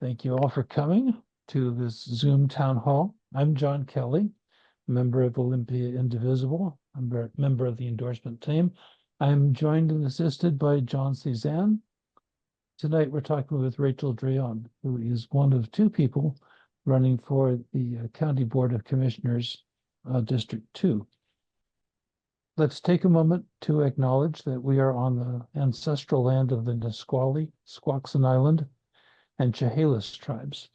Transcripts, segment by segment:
Thank you all for coming to this Zoom town hall. I'm John Kelly, member of Olympia Indivisible. I'm a member of the endorsement team. I'm joined and assisted by John Cezanne. Tonight, we're talking with Rachel Dreon, who is one of two people running for the County Board of Commissioners, District 2. Let's take a moment to acknowledge that we are on the ancestral land of the Nisqually, Squaxin Island, and Chehalis tribes,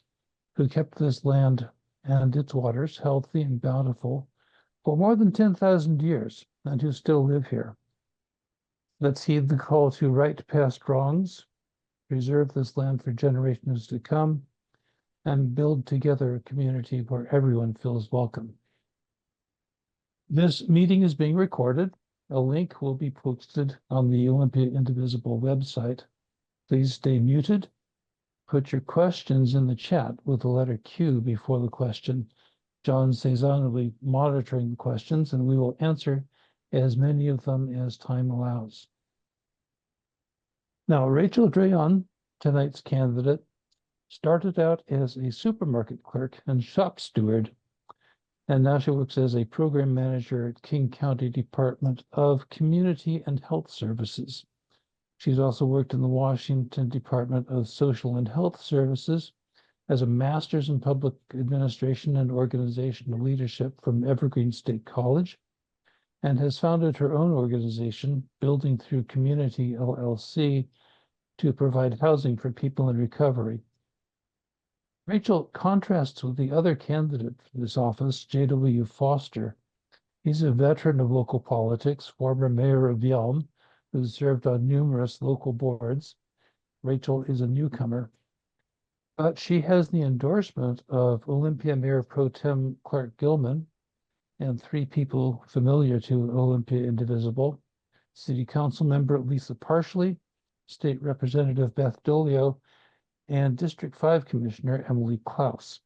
who kept this land and its waters healthy and bountiful for more than 10,000 years, and who still live here. Let's heed the call to right past wrongs, preserve this land for generations to come, and build together a community where everyone feels welcome. This meeting is being recorded. A link will be posted on the Olympia Indivisible website. Please stay muted. Put your questions in the chat with the letter Q before the question. John Cezanne will be monitoring the questions, and we will answer as many of them as time allows. Now, Rachel Dreon, tonight's candidate, started out as a supermarket clerk and shop steward, and now she works as a program manager at King County Department of Community and Health Services. She's also worked in the Washington Department of Social and Health Services as a master's in public administration and organizational leadership from Evergreen State College, and has founded her own organization, Building Through Community LLC, to provide housing for people in recovery. Rachel contrasts with the other candidate for this office, J.W. Foster. He's a veteran of local politics, former mayor of Yelm, who served on numerous local boards. Rachel is a newcomer, but she has the endorsement of Olympia Mayor Pro Tem Clark Gilman and three people familiar to Olympia Indivisible: City Council member Lisa Parsley, State Representative Beth Dolio, and District 5 Commissioner Emily Klaus.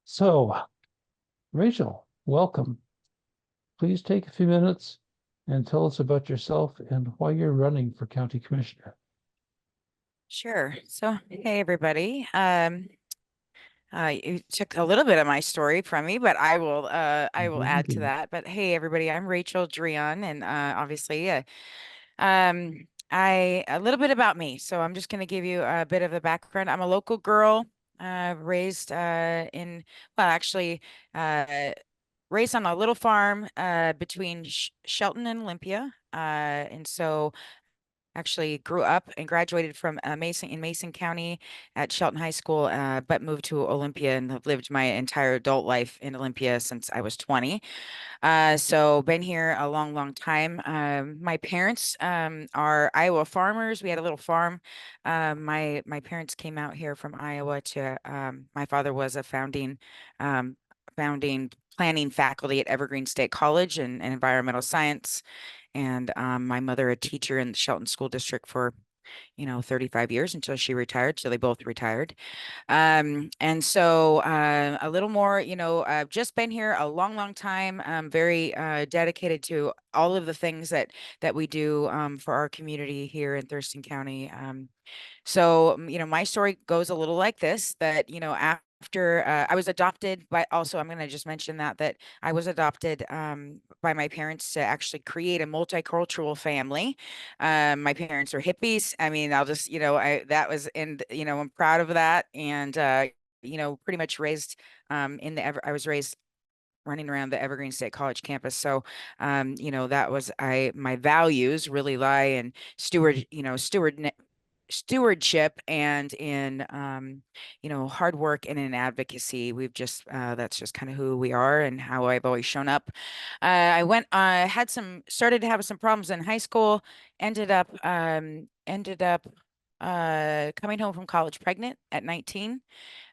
So, Rachel, welcome. Please take a few minutes and tell us about yourself and why you're running for County Commissioner. Sure. So, hey, everybody. You took a little bit of my story from me, but I will add to that. But hey, everybody, I'm Rachel Dreon, and obviously, a little bit about me. So I'm just going to give you a bit of a background. I'm a local girl, raised raised on a little farm between Shelton and Olympia. And so actually grew up and graduated from Mason County at Shelton High School, but moved to Olympia and have lived my entire adult life in Olympia since I was 20. So been here a long, long time. My parents are Iowa farmers. We had a little farm. My parents came out here from Iowa to, my father was a founding planning faculty at Evergreen State College in environmental science. And my mother, a teacher in the Shelton School District for 35 years until she retired. So they both retired. And so a little more, I've just been here a long, long time. I'm very dedicated to all of the things that we do for our community here in Thurston County. So, my story goes a little like this, that, after I was adopted by, also, I'm going to just mention that I was adopted by my parents to actually create a multicultural family. My parents are hippies. I mean, I'll just, that was I'm proud of that. And, pretty much raised I was raised running around the Evergreen State College campus. So, that was, my values really lie in stewardship and in hard work and in advocacy. We've just that's just kind of who we are and how I've always shown up. I started to have some problems in high school, ended up coming home from college pregnant at 19,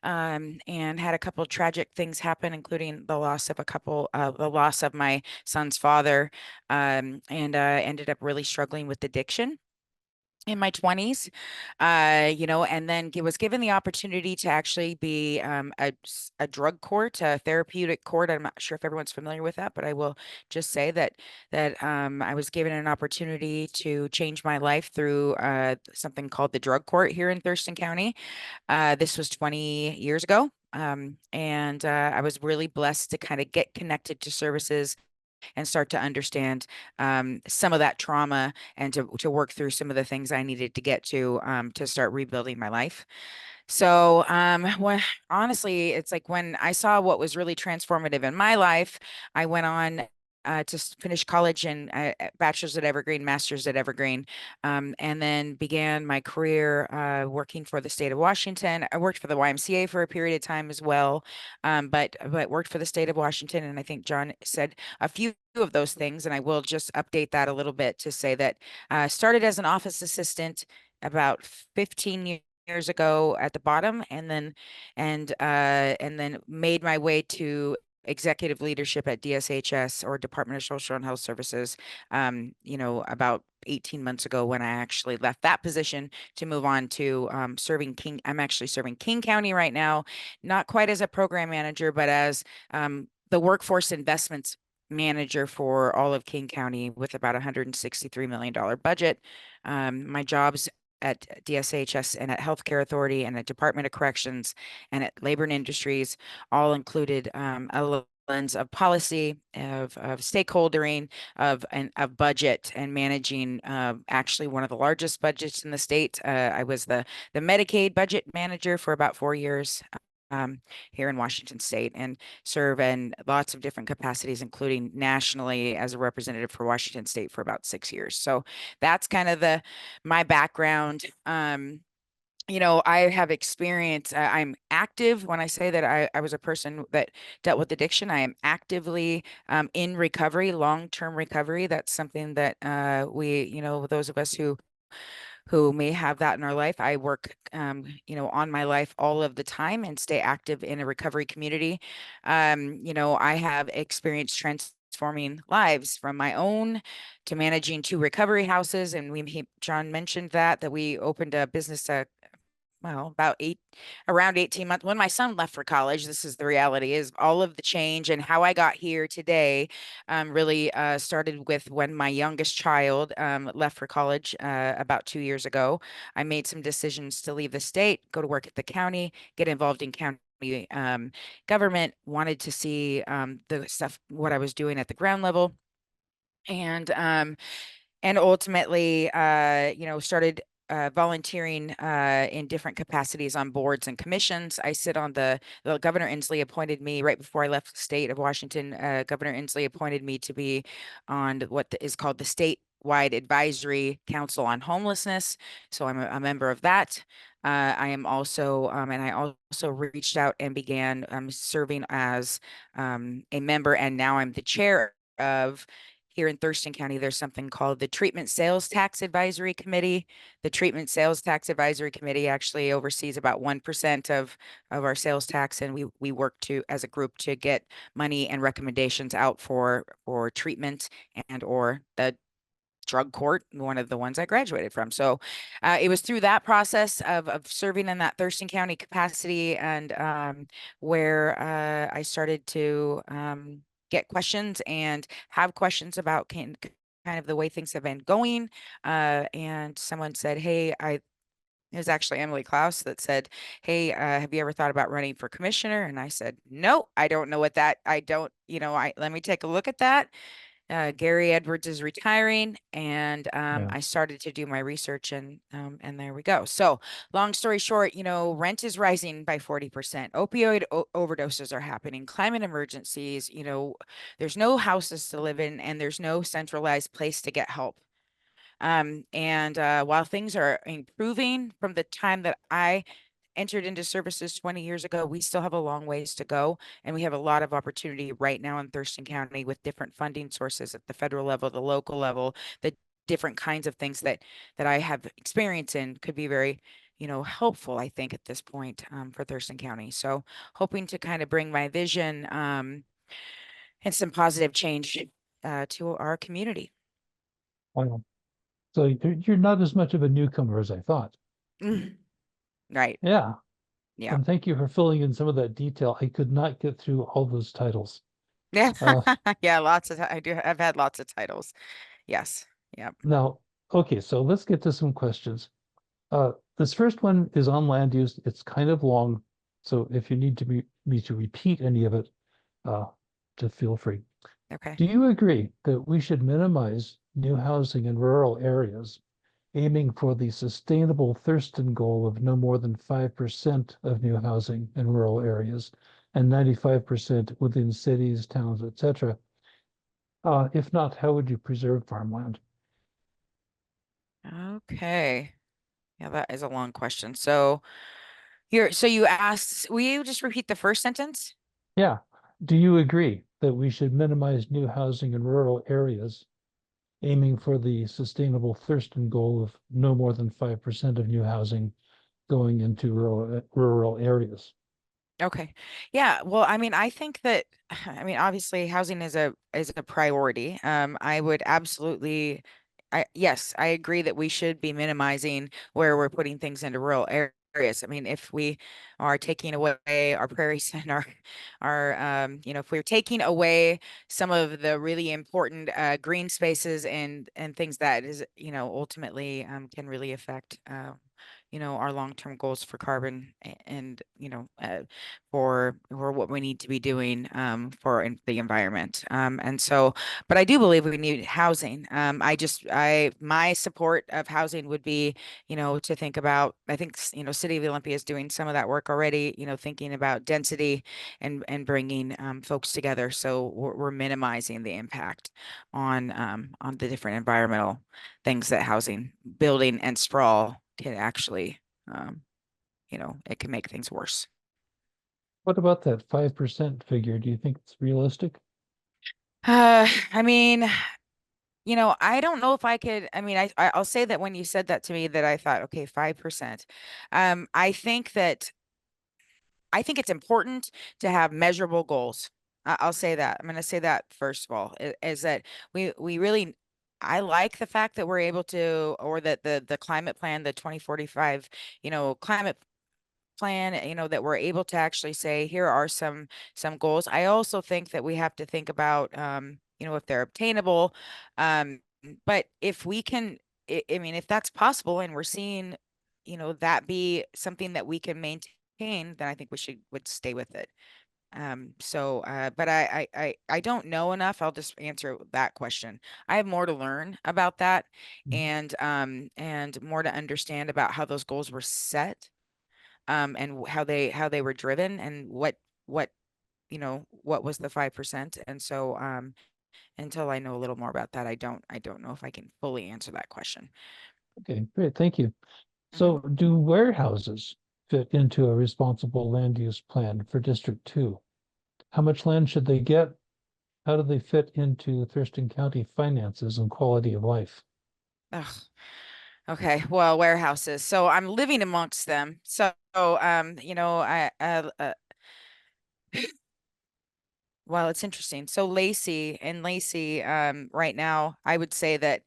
and had a couple of tragic things happen, including the loss of my son's father, and ended up really struggling with addiction. in my 20s, and then was given the opportunity to actually be a drug court, a therapeutic court. I'm not sure if everyone's familiar with that, but I will just say that I was given an opportunity to change my life through something called the drug court here in Thurston County. This was 20 years ago. And I was really blessed to kind of get connected to services and start to understand some of that trauma and to work through some of the things I needed to get to start rebuilding my life. So, when honestly, it's like when I saw what was really transformative in my life, I went on to finish college and bachelor's at Evergreen, master's at Evergreen, and then began my career working for the state of Washington. I worked for the YMCA for a period of time as well, but worked for the state of Washington, and I think John said a few of those things, and I will just update that a little bit to say that started as an office assistant about 15 years ago at the bottom, and then made my way to executive leadership at DSHS, or Department of Social and Health Services, about 18 months ago, when I actually left that position to move on to serving King. I'm actually serving King County right now, not quite as a program manager, but as the workforce investments manager for all of King County with about $163 million budget. My job's at DSHS and at Healthcare Authority and at Department of Corrections and at Labor and Industries all included a lens of policy, of stakeholdering, of budget, and managing actually one of the largest budgets in the state. I was the Medicaid budget manager for about 4 years. Here in Washington State, and serve in lots of different capacities, including nationally as a representative for Washington State for about 6 years. So that's kind of my background. I have experience. I'm active when I say that I was a person that dealt with addiction. I am actively in recovery, long-term recovery. That's something that those of us who may have that in our life. I work, on my life all of the time and stay active in a recovery community. I have experienced transforming lives from my own to managing two recovery houses. And John mentioned that we opened a business well, around 18 months when my son left for college. This is the reality, is all of the change and how I got here today really started with when my youngest child left for college about 2 years ago. I made some decisions to leave the state, go to work at the county, get involved in county government, wanted to see the stuff, what I was doing at the ground level. And ultimately, started volunteering in different capacities on boards and commissions. I sit on the Governor Inslee appointed me right before I left the state of Washington. Governor Inslee appointed me to be on what is called the statewide advisory council on homelessness. So I'm a member of that. I am also, and I also reached out and began serving as a member, and now I'm the chair of. Here in Thurston County, there's something called the Treatment Sales Tax Advisory Committee. The Treatment Sales Tax Advisory Committee actually oversees about 1% of our sales tax, and we work as a group to get money and recommendations out for treatment and or the drug court, one of the ones I graduated from. So it was through that process of serving in that Thurston County capacity, and where I started to get questions and have questions about kind of the way things have been going. And someone said, hey, it was actually Emily Klaus that said, hey, have you ever thought about running for commissioner? And I said, no, I don't know what that, I don't, let me take a look at that. Gary Edwards is retiring, and Yeah. I started to do my research, and there we go. So, long story short, rent is rising by 40%. Opioid overdoses are happening. Climate emergencies. There's no houses to live in, and there's no centralized place to get help. And while things are improving from the time that I entered into services 20 years ago, we still have a long ways to go. And we have a lot of opportunity right now in Thurston County with different funding sources at the federal level, the local level, the different kinds of things that I have experience in could be very, helpful, I think, at this point for Thurston County. So hoping to kind of bring my vision and some positive change to our community. Wow. So you're not as much of a newcomer as I thought. Right. Yeah. Yeah. And thank you for filling in some of that detail. I could not get through all those titles. Yeah. Uh, Yeah. I've had lots of titles. Yes. Yeah. Now, okay, so let's get to some questions. This first one is on land use. It's kind of long, so if you need me to repeat any of it, uh, just feel free. Okay. Do you agree that we should minimize new housing in rural areas, aiming for the sustainable Thurston goal of no more than 5% of new housing in rural areas and 95% within cities, towns, etc.? If not, how would you preserve farmland? Okay. Yeah, that is a long question. So you asked, will you just repeat the first sentence? Yeah. Do you agree that we should minimize new housing in rural areas, aiming for the sustainable Thurston goal of no more than 5% of new housing going into rural areas? Okay. Yeah. Well, I mean, I think that I mean, obviously housing is a priority. I would absolutely yes, I agree that we should be minimizing where we're putting things into rural areas. I mean, if we are taking away our prairies and our if we're taking away some of the really important green spaces and things that is, ultimately can really affect our long-term goals for carbon and for what we need to be doing the environment. And so, but I do believe we need housing. My support of housing would be, to think about, I think, City of Olympia is doing some of that work already, thinking about density and bringing folks together. So we're minimizing the impact on the different environmental things that housing, building and sprawl can actually, um, it can make things worse. What about that 5% figure? Do you think it's realistic? I mean, I don't know if I could. I mean, I'll say that when you said that to me, that I thought, okay, 5%. I think it's important to have measurable goals. I'll say that. I'm going to say that first of all, is that we really. I like the fact that we're able to, or that the climate plan, the 2045, climate plan, that we're able to actually say, here are some goals. I also think that we have to think about, if they're obtainable. Um, but if we can, I mean, if that's possible and we're seeing, that be something that we can maintain, then I think we would stay with it. But I don't know enough. I'll just answer that question. I have more to learn about that Mhm. and more to understand about how those goals were set, and how they were driven and what what was the 5%. And so until I know a little more about that, I don't know if I can fully answer that question. Okay, great, thank you. Hmm. So do warehouses fit into a responsible land use plan for District 2? How much land should they get? How do they fit into Thurston County finances and quality of life? Ugh. Okay, well, warehouses. So I'm living amongst them. So well, it's interesting. So Lacey, right now, I would say that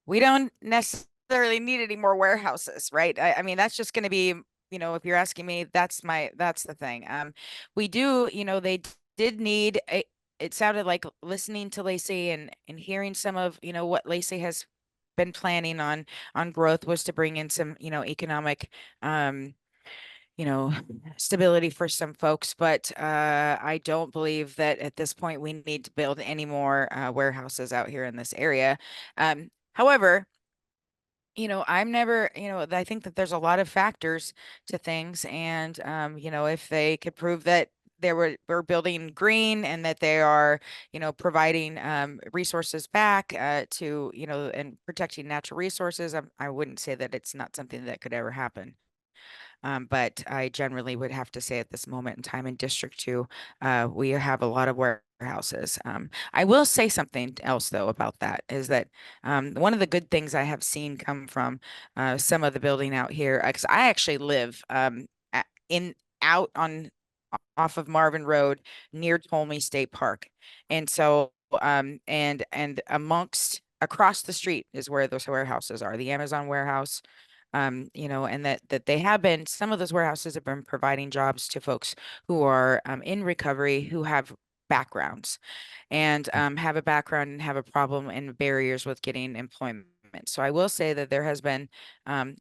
we don't necessarily need any more warehouses, right? I mean, that's just going to be, if you're asking me, that's the thing. We do, they did need a. It sounded like listening to Lacey and hearing some of, what Lacey has been planning on growth was to bring in some, economic, um, stability for some folks, but I don't believe that at this point we need to build any more warehouses out here in this area. However, I'm never, I think that there's a lot of factors to things, and if they could prove that we're building green and that they are, providing resources back to, and protecting natural resources, I wouldn't say that it's not something that could ever happen. But I generally would have to say at this moment in time in District 2, we have a lot of warehouses. I will say something else though about that is that one of the good things I have seen come from some of the building out here, because I actually live in out on off of Marvin Road near Tolmie State Park. And so and amongst across the street is where those warehouses are, the Amazon warehouse. And that they have been, some of those warehouses have been providing jobs to folks who are in recovery, who have backgrounds and have a background and have a problem and barriers with getting employment. So I will say that there has been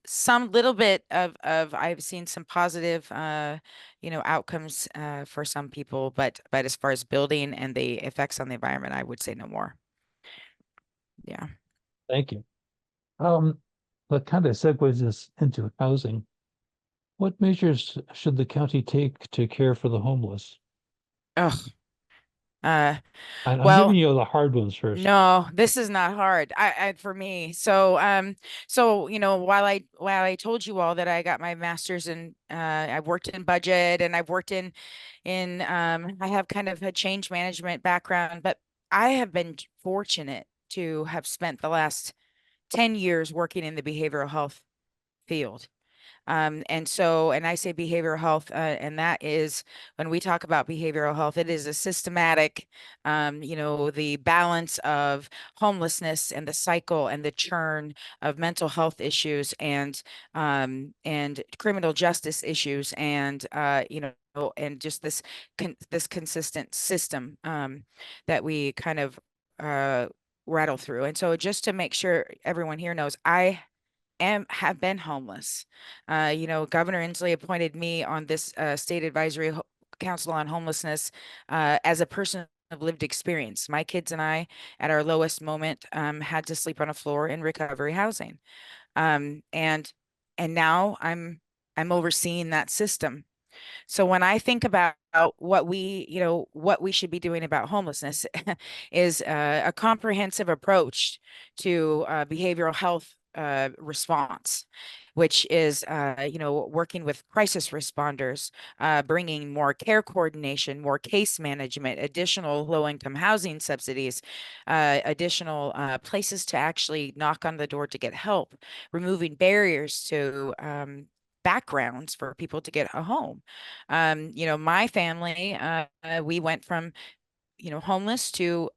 some little bit of I've seen some positive outcomes for some people, but as far as building and the effects on the environment, I would say no more. Yeah. Thank you. That kind of segues us into housing. What measures should the county take to care for the homeless? Oh, uh, I'm well, giving you the hard ones first. no, this is not hard. I for me. So while I told you all that I got my master's in, I've worked in budget and I've worked in I have kind of a change management background, but I have been fortunate to have spent the last 10 years working in the behavioral health field. And I say behavioral health, and that is when we talk about behavioral health, it is a systematic, the balance of homelessness and the cycle and the churn of mental health issues and criminal justice issues and just this consistent system that we kind of rattle through. And so just to make sure everyone here knows, I have been homeless. Governor Inslee appointed me on this state advisory council on homelessness as a person of lived experience. My kids and I, at our lowest moment, had to sleep on a floor in recovery housing, um, and and now I'm overseeing that system. So when I think about what we should be doing about homelessness is a comprehensive approach to behavioral health response, which is working with crisis responders, bringing more care coordination, more case management, additional low-income housing subsidies, additional places to actually knock on the door to get help, removing barriers to backgrounds for people to get a home. My family, we went from, homeless to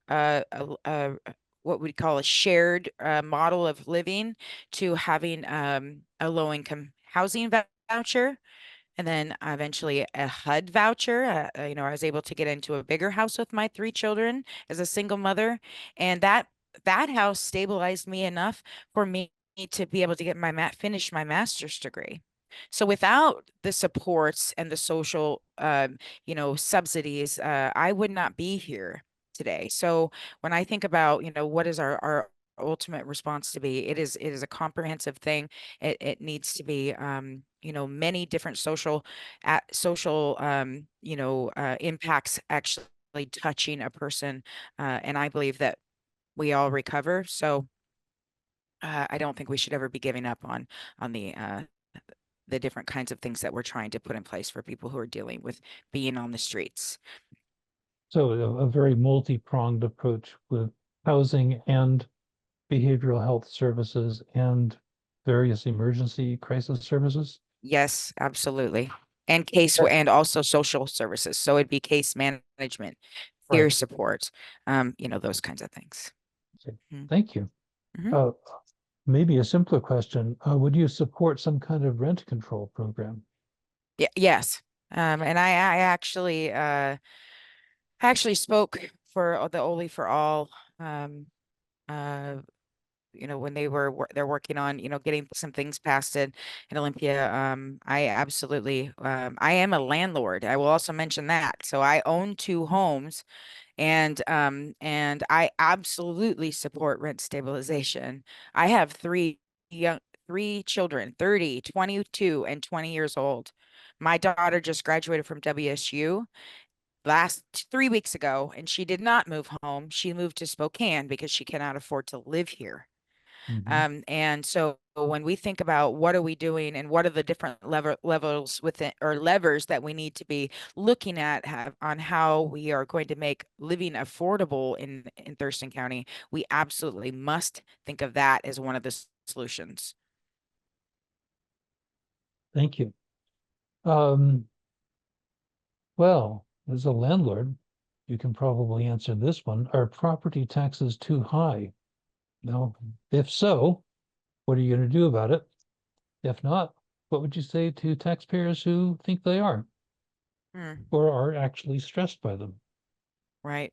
what we call a shared model of living to having a low income housing voucher. And then eventually a HUD voucher. I was able to get into a bigger house with my three children as a single mother, and that house stabilized me enough for me to be able to get finish my master's degree. So without the supports and the social, subsidies, I would not be here today. So when I think about, what is our ultimate response to be, it is a comprehensive thing. It needs to be, many different social impacts actually touching a person, and I believe that we all recover. So I don't think we should ever be giving up on the different kinds of things that we're trying to put in place for people who are dealing with being on the streets. So a very multi-pronged approach with housing and behavioral health services and various emergency crisis services. Yes, absolutely. And also social services. So it'd be case management, peer Right. support, those kinds of things. Mhm. Thank you. Mhm. Uh, Maybe a simpler question. Would you support some kind of rent control program? Yes. And I actually spoke for the Only for All, um, uh, when they're working on, getting some things passed in Olympia. I am a landlord. I will also mention that. So I own two homes, and I absolutely support rent stabilization. I have three children, 30, 22, and 20 years old. My daughter just graduated from WSU last 3 weeks ago, and she did not move home. She moved to Spokane because she cannot afford to live here. Mhm. And so when we think about what are we doing and what are the different levels within or levers that we need to be looking at on how we are going to make living affordable in Thurston County, we absolutely must think of that as one of the solutions. Thank you. Um, well, as a landlord, you can probably answer this one. Are property taxes too high Now, if so, what are you going to do about it? If not, what would you say to taxpayers who think they are Hmm, or are actually stressed by them? right.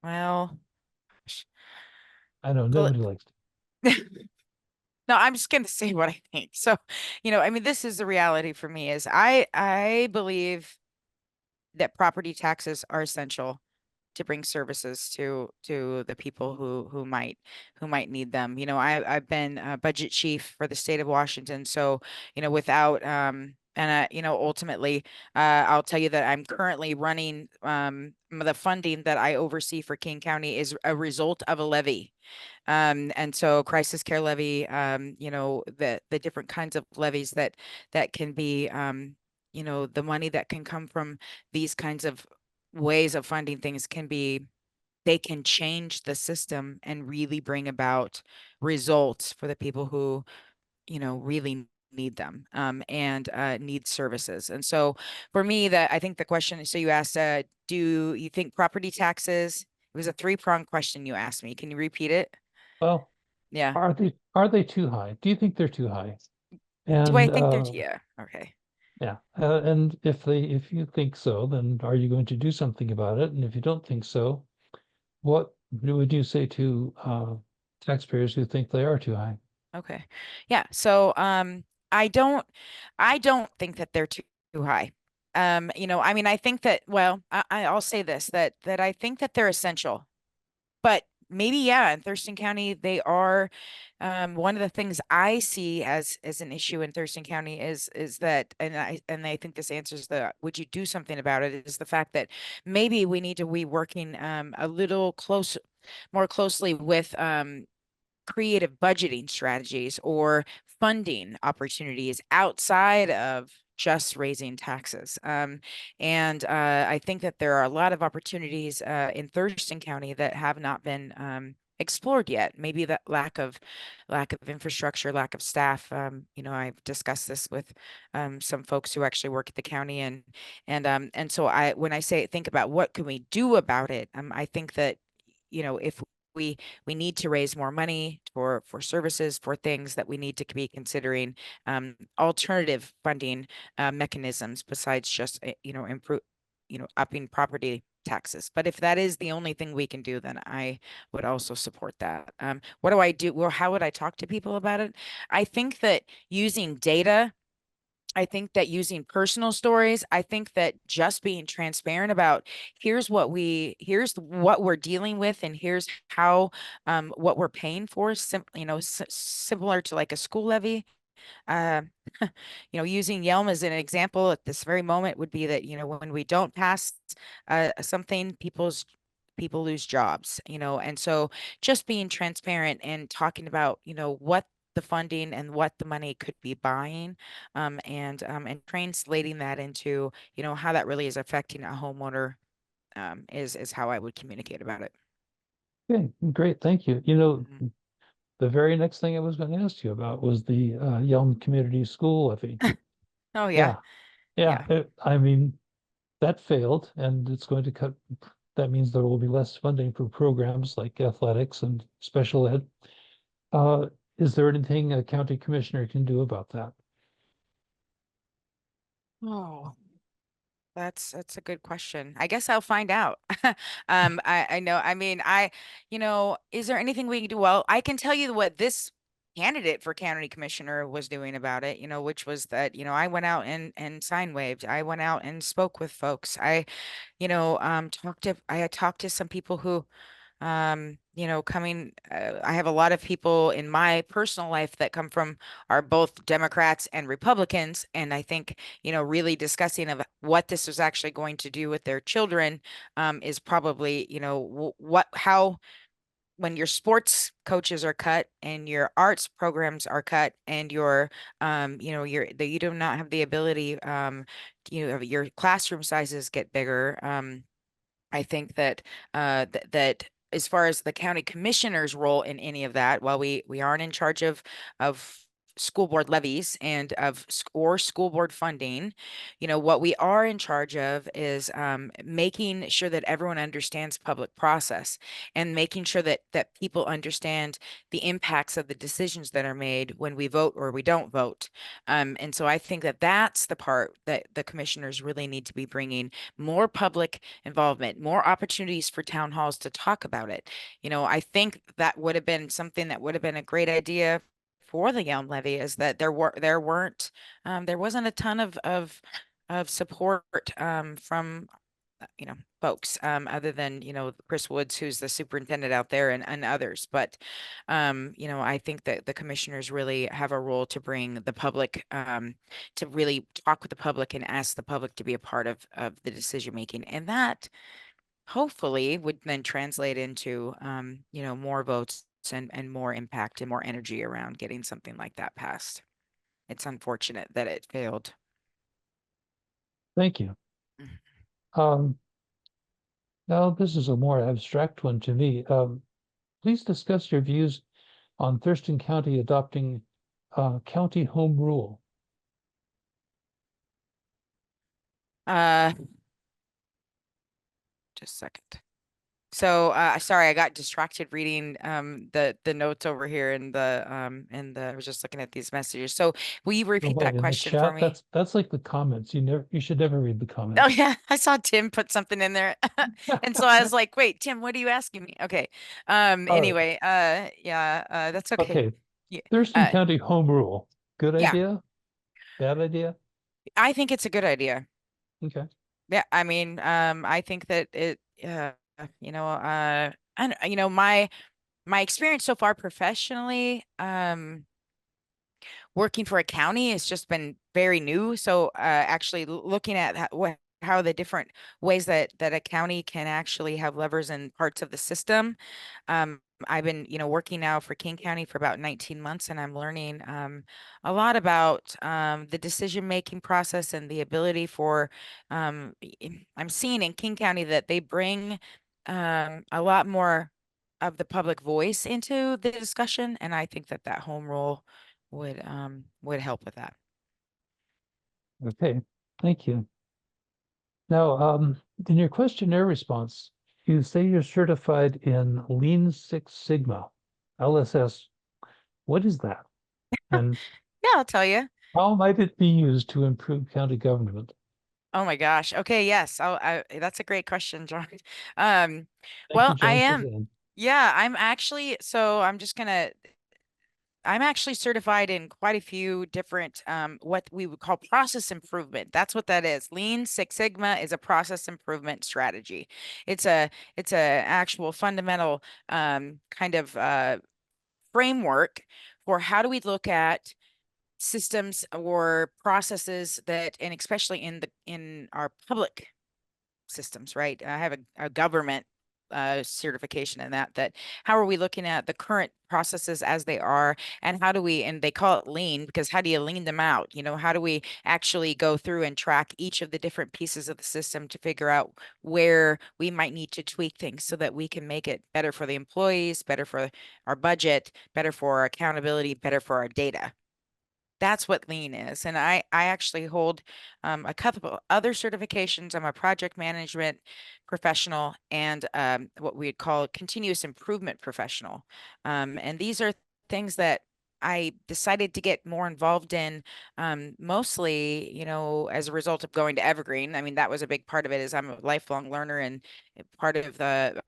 Well, I know gl- nobody likes no, I'm just gonna say what I think. So, I mean, this is the reality for me is I believe that property taxes are essential to bring services to the people who might need them. I've been a budget chief for the state of Washington, so without and ultimately I'll tell you that I'm currently running the funding that I oversee for King County is a result of a levy. And so crisis care levy, the different kinds of levies that can be, the money that can come from these kinds of ways of funding things they can change the system and really bring about results for the people who, really need them and need services. And so for me, that I think the question, so you asked, do you think property taxes, it was a three-pronged question you asked me. Can you repeat it? well, Yeah. are they too high? Do you think they're too high? Do I And think there's, yeah, okay. yeah, and if you think so, then are you going to do something about it? And if you don't think so, what would you say to taxpayers who think they are too high? Okay. Yeah. So I don't I don't think that they're too high. I mean I think that, well, I'll say this, that I think that they're essential. But maybe, yeah, in Thurston County, they are. One of the things I see as an issue in Thurston County is that, and I think this answers the would you do something about it, is the fact that maybe we need to be working a little more closely with creative budgeting strategies or funding opportunities outside of just raising taxes. And I think that there are a lot of opportunities in Thurston County that have not been explored yet. Maybe that lack of infrastructure, lack of staff. I've discussed this with some folks who actually work at the county, and so when I say think about what can we do about it, I think that if we we need to raise more money for services, for things that we need to be considering alternative funding mechanisms besides just improve upping property taxes. But if that is the only thing we can do, then I would also support that. What do I do? Well, how would I talk to people about it? I think that using data, I think that using personal stories, I think that just being transparent about here's what we're dealing with, and here's how what we're paying for, similar to like a school levy. Uh, using Yelm as an example at this very moment would be that, when we don't pass something, people lose jobs, and so just being transparent and talking about, what the funding and what the money could be buying, and translating that into, how that really is affecting a homeowner, is how I would communicate about it. Okay, great, thank you. Mhm. The very next thing I was going to ask you about was the Yelm Community School levy. Oh yeah, Yeah, yeah. yeah. I mean, that failed, and it's going to cut. That means there will be less funding for programs like athletics and special ed. Uh, is there anything a county commissioner can do about that? Oh. That's a good question. I guess I'll find out. I know. I mean, is there anything we can do? Well, I can tell you what this candidate for county commissioner was doing about it, which was that, I went out and sign waved. I went out and spoke with folks. I had talked to some people who I have a lot of people in my personal life that come from are both Democrats and Republicans, and I think really discussing of what this was actually going to do with their children is probably what how when your sports coaches are cut and your arts programs are cut and you do not have the ability, your classroom sizes get bigger. I think that that as far as the county commissioner's role in any of that, while we aren't in charge of school board levies and of or school board funding. What we are in charge of is making sure that everyone understands public process and making sure that people understand the impacts of the decisions that are made when we vote or we don't vote. And so I think that that's the part that the commissioners really need to be bringing more public involvement, more opportunities for town halls to talk about it. I think that would have been something that would have been a great idea for the Yelm levy, is that there wasn't a ton of support from folks, other than Chris Woods, who's the superintendent out there, and others. But I think that the commissioners really have a role to bring the public, to really talk with the public and ask the public to be a part of the decision making, and that hopefully would then translate into more votes and more impact and more energy around getting something like that passed. It's unfortunate that it failed. Thank you. Mhm. Um, Now this is a more abstract one to me. Please discuss your views on Thurston County adopting county home rule. Uh, just a second. So sorry, I got distracted reading the notes over here I was just looking at these messages. So will you Oh, repeat wait, that in the question for chat, me? that's like the comments. You should never read the Oh comments. yeah, I saw Tim put something in there. And so I was like, wait, Tim, what are you asking me? Okay. All right. Anyway, yeah, that's okay. Okay. Yeah. Thurston County home rule. Good Yeah, idea? Bad idea? I think it's a good idea. Okay. Yeah, I mean, I think that and my experience so far professionally, working for a county has just been very new. So actually looking at how the different ways that a county can actually have levers in parts of the system. I've been, working now for King County for about 19 months, and I'm learning a lot about the decision-making process and the ability for, I'm seeing in King County that they bring a lot more of the public voice into the discussion, and I think that that home rule would help with that. Okay. Thank you. Now, in your questionnaire response, you say you're certified in Lean Six Sigma, LSS. What is that? And Yeah, I'll tell you. how might it be used to improve county government? Oh my gosh. Okay, yes. That's a great question, John. Um, Thank you, well, I John am. Suzanne. Yeah, I'm actually certified in quite a few different what we would call process improvement. That's what that is. Lean Six Sigma is a process improvement strategy. It's a actual fundamental kind of framework for how do we look at systems or processes that, and especially in our public systems, right? I have a government certification in that how are we looking at the current processes as they are, and how do we, and they call it lean because how do you lean them out? How do we actually go through and track each of the different pieces of the system to figure out where we might need to tweak things so that we can make it better for the employees, better for our budget, better for our accountability, better for our data. That's what lean is. And I actually hold a couple other certifications. I'm a project management professional and what we'd call a continuous improvement professional. And these are things that I decided to get more involved in, mostly, as a result of going to Evergreen. I mean, that was a big part of it, is I'm a lifelong learner, and part of the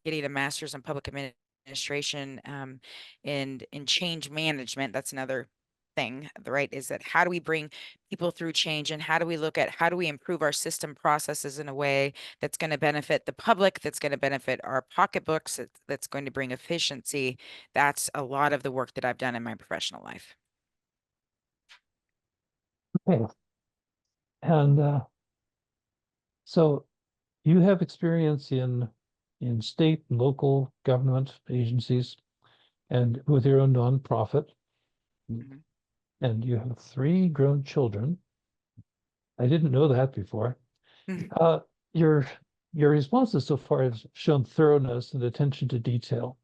getting a master's in public administration, and in change management. That's another thing, right? Is that how do we bring people through change, and how do we look at how do we improve our system processes in a way that's going to benefit the public, that's going to benefit our pocketbooks, that's going to bring efficiency. That's a lot of the work that I've done in my professional life. Okay. And so you have experience in state and local government agencies and with your own nonprofit, Mhm. and you have three grown children. I didn't know that before. Mhm. Uh, your your responses so far have shown thoroughness and attention to detail.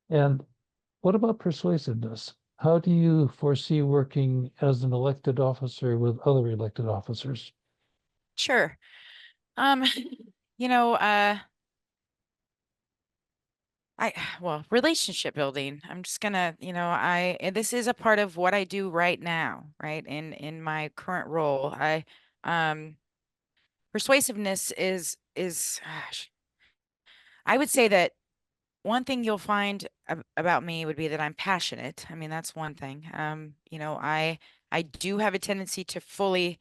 And what about persuasiveness? How do you foresee working as an elected officer with other elected officers? Sure. Um, you know, well, relationship building. I'm just gonna, this is a part of what I do right now, right? In my current role. Um, persuasiveness is, I would say that one thing you'll find about me would be that I'm passionate. I mean, that's one thing. I do have a tendency to fully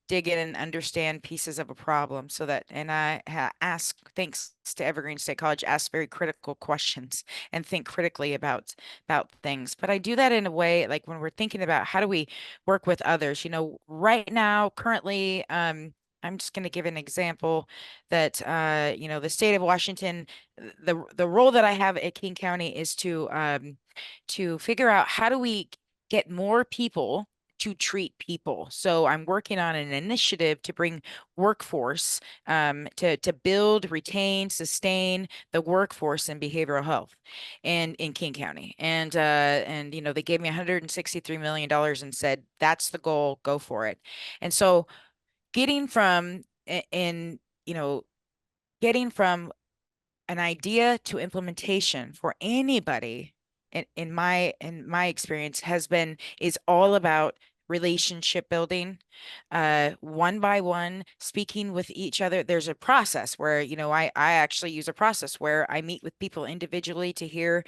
dig in and understand pieces of a problem so that, and I ask, thanks to Evergreen State College, ask very critical questions and think critically about things. But I do that in a way, like when we're thinking about how do we work with others, right now, currently, I'm just going to give an example that, the state of Washington, the role that I have at King County is to figure out how do we get more people to treat people. So I'm working on an initiative to bring workforce, to build, retain, sustain the workforce in behavioral health and in King County. And they gave me $163 million and said, that's the goal, go for it. And so getting from in, getting from an idea to implementation for anybody in my experience is all about relationship building, one by one, speaking with each other. There's a process where, I actually use a process where I meet with people individually to hear,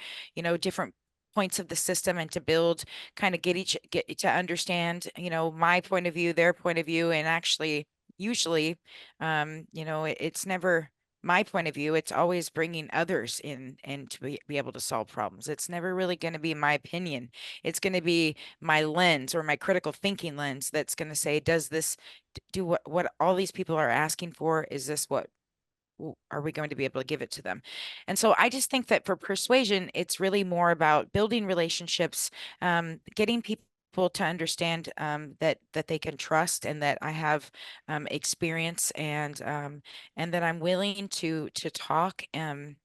different points of the system and to build, kind of get to understand, my point of view, their point of view. And actually, usually, it's never my point of view. It's always bringing others in and to be able to solve problems. It's never really going to be my opinion. It's going to be my lens or my critical thinking lens that's going to say, does this do what all these people are asking for? Is this what are we going to be able to give it to them? And so I just think that for persuasion, it's really more about building relationships, getting people to understand, that they can trust and that I have experience, and that I'm willing to talk. I'm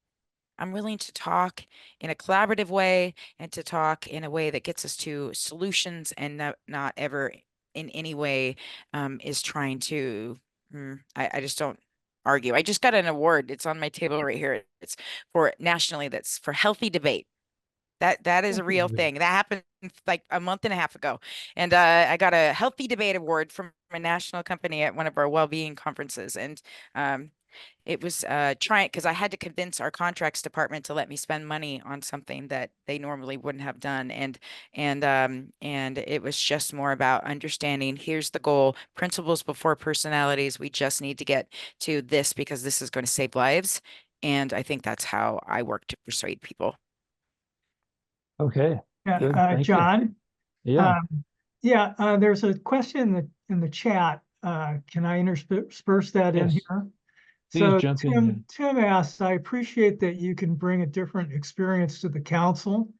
willing to talk in a collaborative way and to talk in a way that gets us to solutions and not ever in any way is trying to. I just don't argue. I just got an award. It's on my table right here. It's for nationally. That's for healthy debate. That is a real thing. That happened like a month and a half ago. And I got a healthy debate award from a national company at one of our well-being conferences. And um, it was trying because I had to convince our contracts department to let me spend money on something that they normally wouldn't have done. And it was just more about understanding, here's the goal, principles before personalities. We just need to get to this because this is going to save lives. And I think that's how I work to persuade people. Okay, Yeah, good. Thank you. John, Yeah, there's a question in the chat. Can I intersperse that in yes. here? Please So jump in. Tim asks, I appreciate that you can bring a different experience to the council.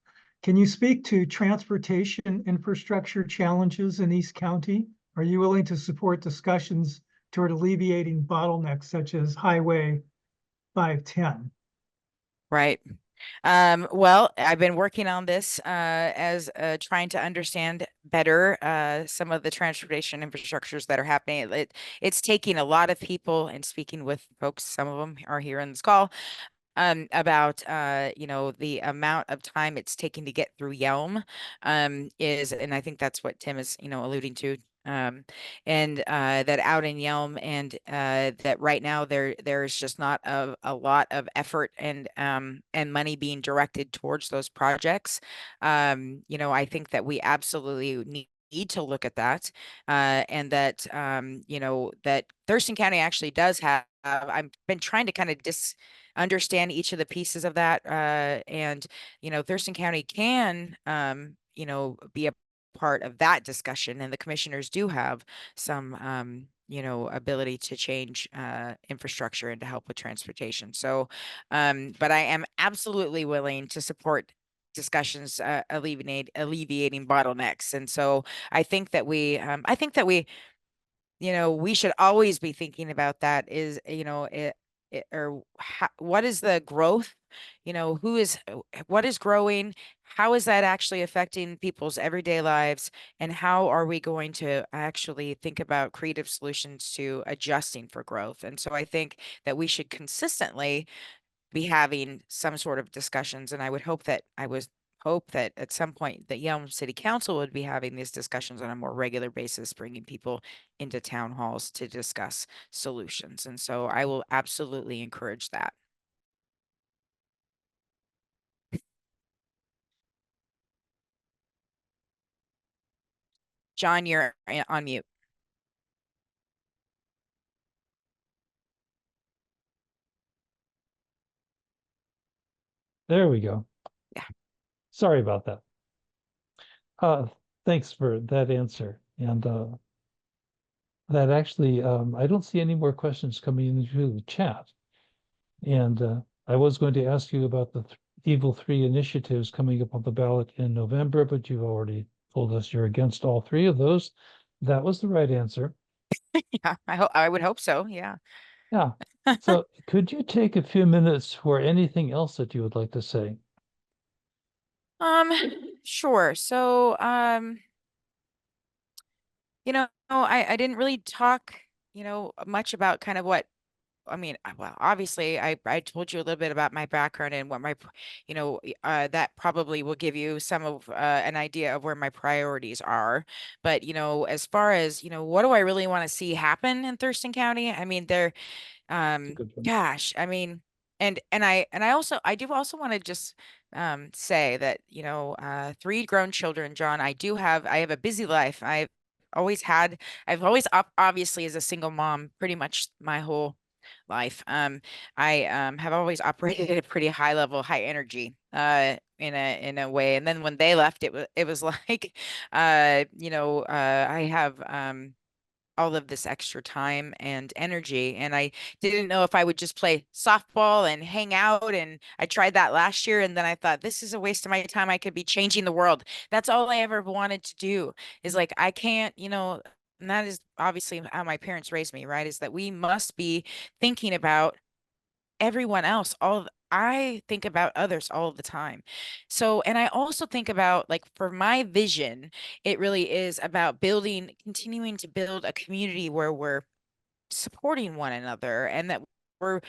Can you speak to transportation infrastructure challenges in East County? Are you willing to support discussions toward alleviating bottlenecks such as Highway 510? Right. Well, I've been working on this as trying to understand better some of the transportation infrastructures that are happening. It's taking a lot of people and speaking with folks. Some of them are here in this call, about the amount of time it's taking to get through Yelm, and I think that's what Tim is alluding to, um and that out in Yelm, and that right now there's just not a lot of effort and money being directed towards those projects. I think that we absolutely need to look at that, and that that Thurston County actually does have. I've been trying to kind of understand each of the pieces of that. And, Thurston County can, be a part of that discussion. And the commissioners do have some, ability to change infrastructure and to help with transportation. So, but I am absolutely willing to support discussions, alleviating bottlenecks. And so I think that we should always be thinking about that is, or what is the growth? What is growing? How is that actually affecting people's everyday lives? And how are we going to actually think about creative solutions to adjusting for growth? And so I think that we should consistently be having some sort of discussions. And I would hope that at some point that Yelm City Council would be having these discussions on a more regular basis, bringing people into town halls to discuss solutions. And so I will absolutely encourage that. John, you're on mute. There we go. Yeah. Sorry about that. Thanks for that answer. And that actually, I don't see any more questions coming into the chat. And I was going to ask you about the Evil 3 initiatives coming up on the ballot in November, but you've already told us you're against all three of those. That was the right answer. Yeah, I would hope so. Yeah. Yeah. So could you take a few minutes for anything else that you would like to say? Sure. So, I didn't really talk, much about kind of what well, obviously, I told you a little bit about my background and what that probably will give you some of an idea of where my priorities are. But, as far as, what do I really want to see happen in Thurston County? I mean, That's a good one. gosh, I mean, I do also want to just say that, three grown children, John, I have a busy life. Always had, I've always obviously as a single mom, pretty much my whole life. I have always operated at a pretty high level, high energy, in a way. And then when they left, it was like, I have all of this extra time and energy. And I didn't know if I would just play softball and hang out. And I tried that last year. And then I thought, this is a waste of my time. I could be changing the world. That's all I ever wanted to do is like, I can't, and that is obviously how my parents raised me, right? Is that we must be thinking about everyone else. I think about others all the time. So, and I also think about like for my vision, it really is about continuing to build a community where we're supporting one another and that we're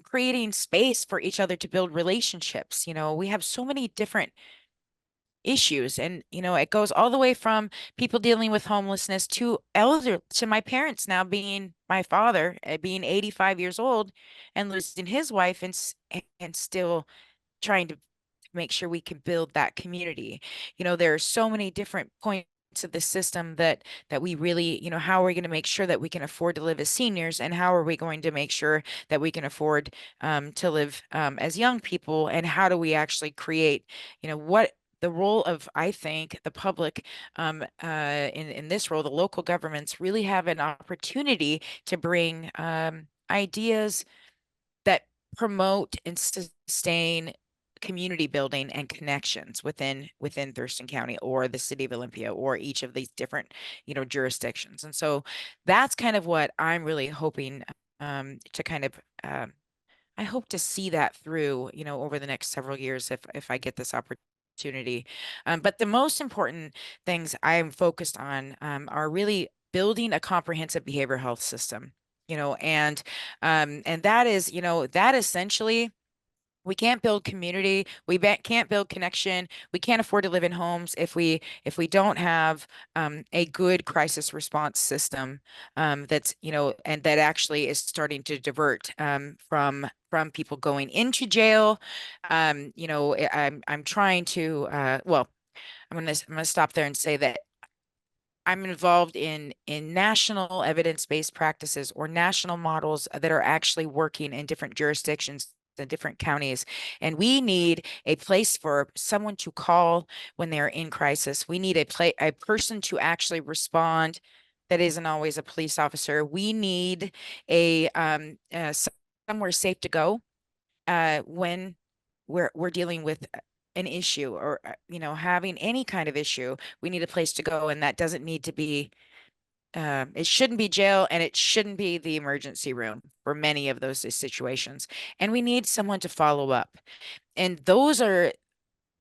creating space for each other to build relationships. We have so many different issues and it goes all the way from people dealing with homelessness to my parents now being my father being 85 years old and losing his wife and still trying to make sure we can build that community. There are so many different points of the system that we really, how are we going to make sure that we can afford to live as seniors, and how are we going to make sure that we can afford to live as young people, and how do we actually create, what the role of, I think, the public in this role, the local governments really have an opportunity to bring ideas that promote and sustain community building and connections within Thurston County or the city of Olympia or each of these different, jurisdictions. And so that's kind of what I'm really hoping to kind of I hope to see that through, over the next several years if I get this opportunity. But the most important things I'm focused on are really building a comprehensive behavioral health system, and that is, that essentially we can't build community, can't build connection, we can't afford to live in homes if we don't have a good crisis response system that's and that actually is starting to divert from people going into jail. I'm trying to well, I'm gonna stop there and say that I'm involved in national evidence-based practices or national models that are actually working in different jurisdictions, the different counties. And we need a place for someone to call when they're in crisis. We need a person to actually respond that isn't always a police officer. We need somewhere safe to go when we're dealing with an issue or having any kind of issue. We need a place to go, and that doesn't need to be it shouldn't be jail, and it shouldn't be the emergency room for many of those situations. And we need someone to follow up. And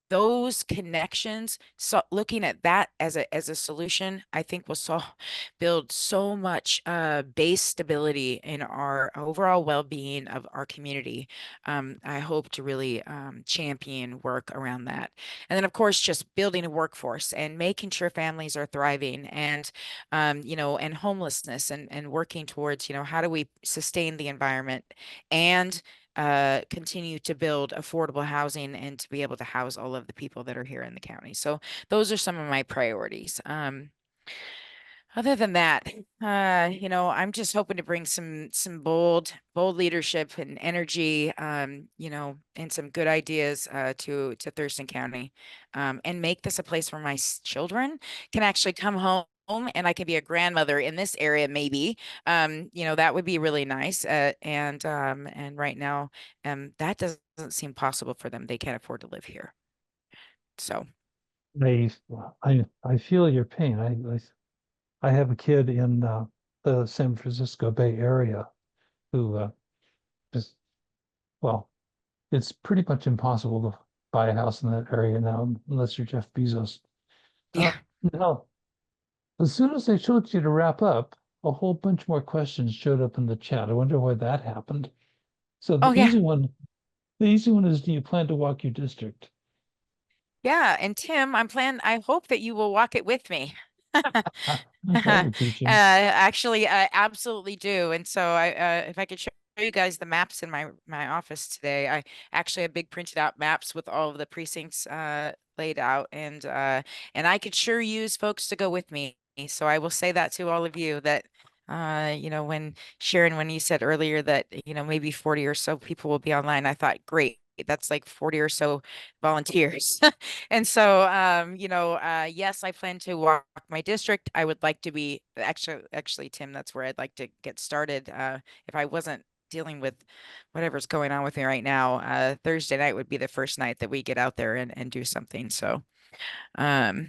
those connections, so looking at that as a solution, I think will build so much base stability in our overall well-being of our community. I hope to really champion work around that. And then, of course, just building a workforce and making sure families are thriving, and and homelessness, and working towards, how do we sustain the environment and continue to build affordable housing and to be able to house all of the people that are here in the county. So those are some of my priorities. Other than that, I'm just hoping to bring some bold leadership and energy, and some good ideas to Thurston County, and make this a place where my children can actually come home, and I can be a grandmother in this area, maybe. That would be really nice. And right now, that doesn't seem possible for them. They can't afford to live here. So, I feel your pain. I have a kid in the San Francisco Bay Area who just, well, it's pretty much impossible to buy a house in that area now unless you're Jeff Bezos. yeah. Now, as soon as I told you to wrap up, a whole bunch more questions showed up in the chat. I wonder why that happened. So Oh, yeah. the easy one is, do you plan to walk your district? Yeah. And Tim, I hope that you will walk it with me. That would teach him. Actually, I absolutely do. And so if I could show you guys the maps in my office today, I actually have big printed out maps with all of the precincts laid out, and I could sure use folks to go with me. So I will say that to all of you, that when Sharon, when you said earlier that maybe 40 or so people will be online, I thought, great. That's like 40 or so volunteers. And so, yes, I plan to walk my district. I would like to be actually, Tim, that's where I'd like to get started. If I wasn't dealing with whatever's going on with me right now, Thursday night would be the first night that we get out there and do something. So, other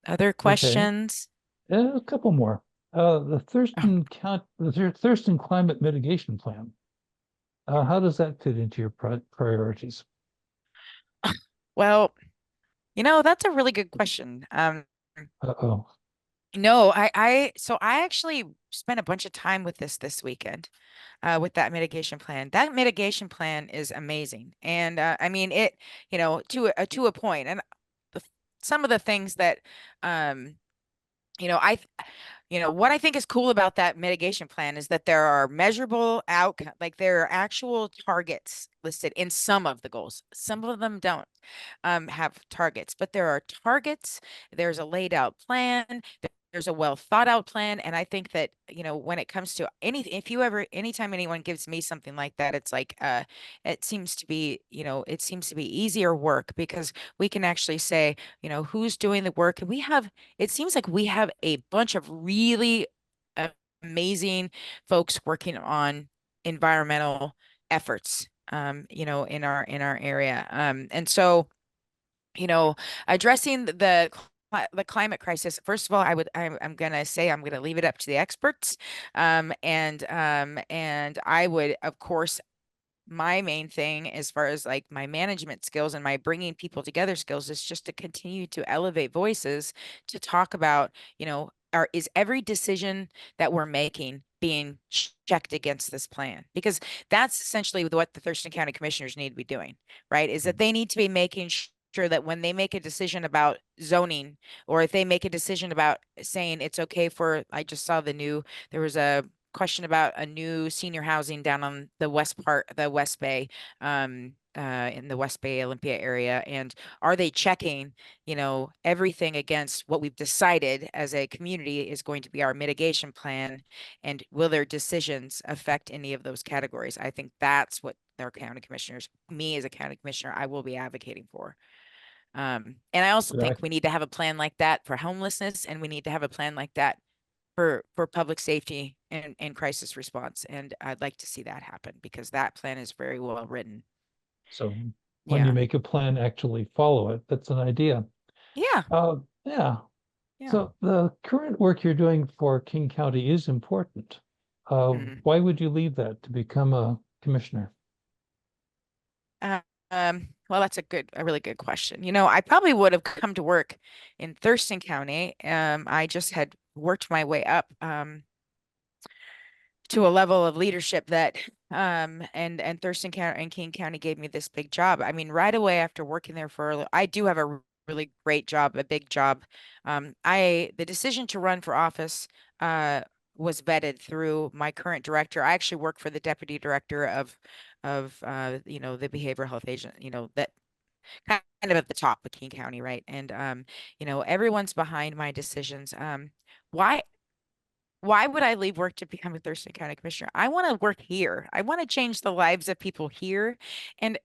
Okay. questions? A couple more. The Thurston Climate Mitigation Plan. How does that fit into your priorities? Well, that's a really good question. Uh-oh. No, so I actually spent a bunch of time with this weekend, with that mitigation plan. That mitigation plan is amazing. And I mean it, to a point. And the, some of the things that, um, I what I think is cool about that mitigation plan is that there are measurable outcome, like there are actual targets listed in some of the goals. Some of them don't have targets, but there are targets. There's a laid out plan. There's a well thought out plan. And I think that, when it comes to anytime anyone gives me something like that, it's like, it seems to be, easier work, because we can actually say, who's doing the work. And it seems like we have a bunch of really amazing folks working on environmental efforts, in our area. And so, addressing the climate crisis. First of all, I'm gonna say I'm gonna leave it up to the experts, and I would, of course, my main thing as far as like my management skills and my bringing people together skills is just to continue to elevate voices to talk about, is every decision that we're making being checked against this plan? Because that's essentially what the Thurston County Commissioners need to be doing, right? Is that they need to be making sure that when they make a decision about zoning, or if they make a decision about saying it's okay I just saw there was a question about a new senior housing down on the West Bay, in the West Bay Olympia area. And are they checking, everything against what we've decided as a community is going to be our mitigation plan? And will their decisions affect any of those categories? I think that's what their county commissioners, me as a county commissioner, I will be advocating for. And I also think we need to have a plan like that for homelessness, and we need to have a plan like that for public safety and crisis response. And I'd like to see that happen, because that plan is very well written. So when you make a plan, actually follow it. That's an idea. Yeah. Yeah. Yeah. So the current work you're doing for King County is important. Why would you leave that to become a commissioner? Well, that's a really good question. You know, I probably would have come to work in Thurston County. I just had worked my way up to a level of leadership that and Thurston County and King County gave me this big job. I mean, right away after working there I do have a really great job, a big job. The decision to run for office was vetted through my current director. I actually work for the deputy director of you know, the behavioral health agent, you know, that kind of at the top of King County, right? And you know, everyone's behind my decisions. Why why would I leave work to become a Thurston County Commissioner? I want to work here. I want to change the lives of people here. And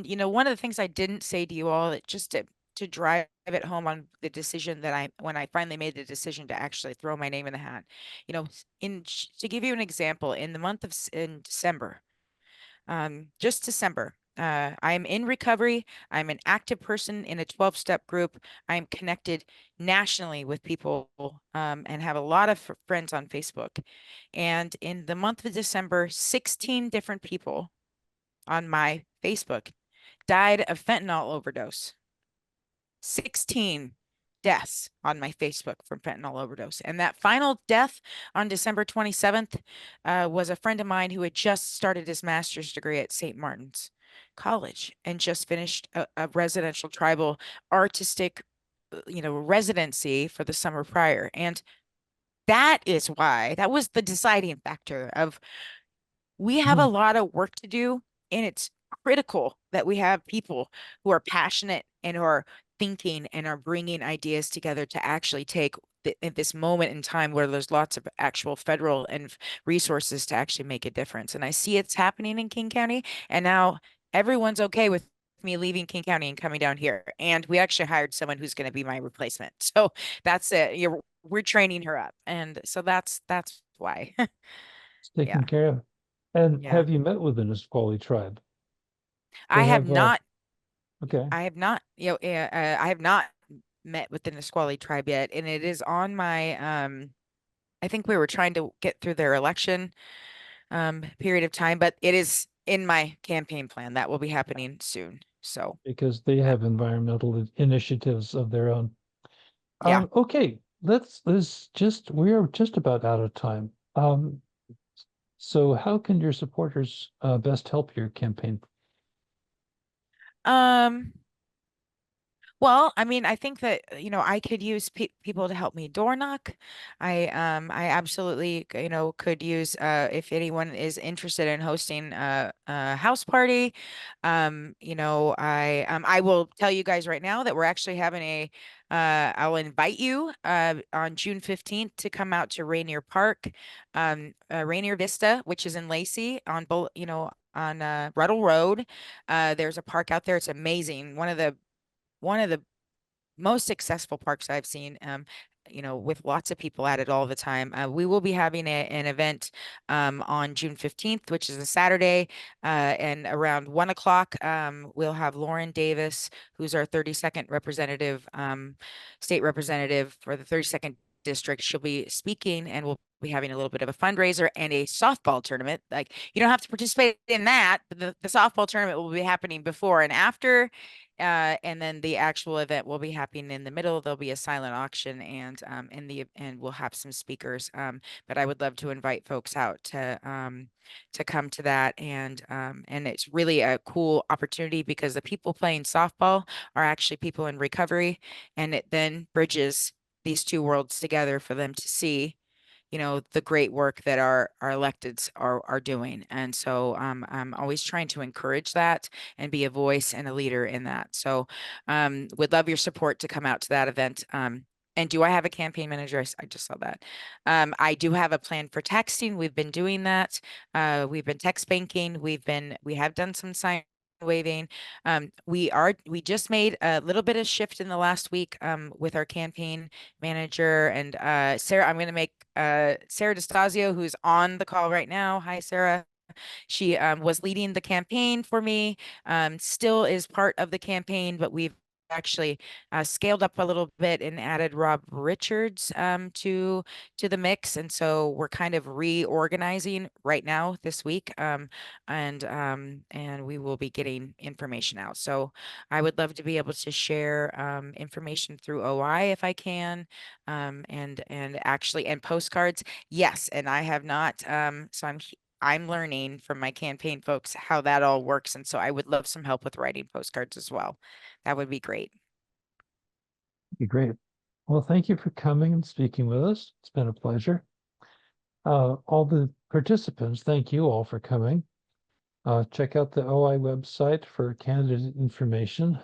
you know, one of the things I didn't say to you all, that just to drive it home on the decision that when I finally made the decision to actually throw my name in the hat, you know, to give you an example, in the month of in December, just December. I'm in recovery. I'm an active person in a 12-step group. I'm connected nationally with people and have a lot of friends on Facebook. And in the month of December, 16 different people on my Facebook died of fentanyl overdose. 16 deaths on my Facebook from fentanyl overdose. And that final death on December 27th was a friend of mine who had just started his master's degree at St. Martin's College and just finished a residential tribal artistic, you know, residency for the summer prior. And that was the deciding factor of we have a lot of work to do, and it's critical that we have people who are passionate and who are thinking and are bringing ideas together to actually take at this moment in time where there's lots of actual federal and resources to actually make a difference. And I see it's happening in King County, and now everyone's okay with me leaving King County and coming down here. And we actually hired someone who's going to be my replacement. So that's it. We're training her up. And so that's why. It's taken Yeah. care of. And Yeah. have you met with the Nisqually tribe? I They have have not okay. I have not, you know, I have not met with the Nisqually tribe yet, and it is on my I think we were trying to get through their election period of time, but it is in my campaign plan. That will be happening soon. So, Because they have environmental initiatives of their own. yeah. Okay, we are just about out of time. So how can your supporters best help your campaign? Um Well, I mean, I think that, you know, I could use people to help me door knock. I absolutely, you know, could use if anyone is interested in hosting a house party. You know, I will tell you guys right now that we're actually having I'll invite you on June 15th to come out to Rainier Park, Rainier Vista, which is in Lacey you know, on Ruddle Road. There's a park out there. It's amazing. One of the most successful parks I've seen, you know, with lots of people at it all the time. We will be having an event on June 15th, which is a Saturday, and around 1 o'clock, we'll have Lauren Davis, who's our 32nd representative, state representative for the 32nd district. She'll be speaking, and we'll be having a little bit of a fundraiser and a softball tournament. Like, you don't have to participate in that, but the softball tournament will be happening before and after. And then the actual event will be happening in the middle. There'll be a silent auction, and we'll have some speakers. But I would love to invite folks out to come to that. And it's really a cool opportunity because the people playing softball are actually people in recovery, and it then bridges these two worlds together for them to see, you know, the great work that our electeds are doing. And so I'm always trying to encourage that and be a voice and a leader in that. So would love your support to come out to that event. And do I have a campaign manager? I just saw that. I do have a plan for texting. We've been doing that. We've been text banking. We have done some sign waving. We just made a little bit of shift in the last week with our campaign manager and Sarah. I'm going to make Sarah DeStasio, who's on the call right now. Hi, Sarah. She was leading the campaign for me, still is part of the campaign, but we've actually scaled up a little bit and added Rob Richards to the mix, and so we're kind of reorganizing right now this week, and we will be getting information out. So I would love to be able to share information through OI if I can, and actually and postcards. Yes, and I have not. So I'm learning from my campaign folks how that all works, and so I would love some help with writing postcards as well. That would be great. Be great. Well, thank you for coming and speaking with us. It's been a pleasure. All the participants, thank you all for coming. Check out the OI website for candidate information.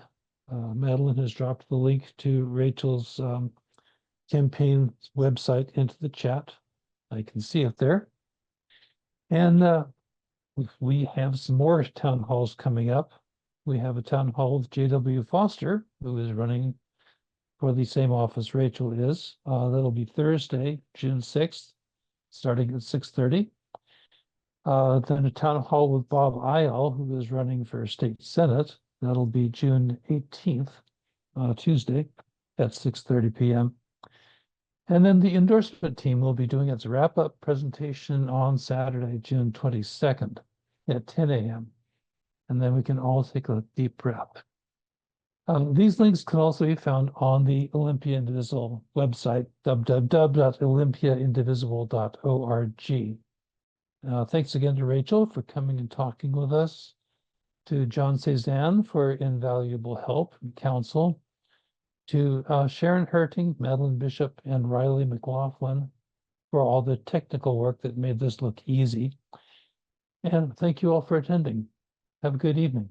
Madeline has dropped the link to Rachel's campaign website into the chat. I can see it there. And we have some more town halls coming up. We have a town hall with J.W. Foster, who is running for the same office Rachel is. That'll be Thursday, June 6th, starting at 6:30. Then a town hall with Bob Eyal, who is running for state senate. That'll be June 18th, Tuesday at 6:30 p.m. And then the endorsement team will be doing its wrap-up presentation on Saturday, June 22nd at 10 a.m. And then we can all take a deep breath. These links can also be found on the Olympia Indivisible website, www.olympiaindivisible.org. Thanks again to Rachel for coming and talking with us, to John Cezanne for invaluable help and counsel, to Sharon Herting, Madeline Bishop, and Riley McLaughlin for all the technical work that made this look easy. And thank you all for attending. Have a good evening.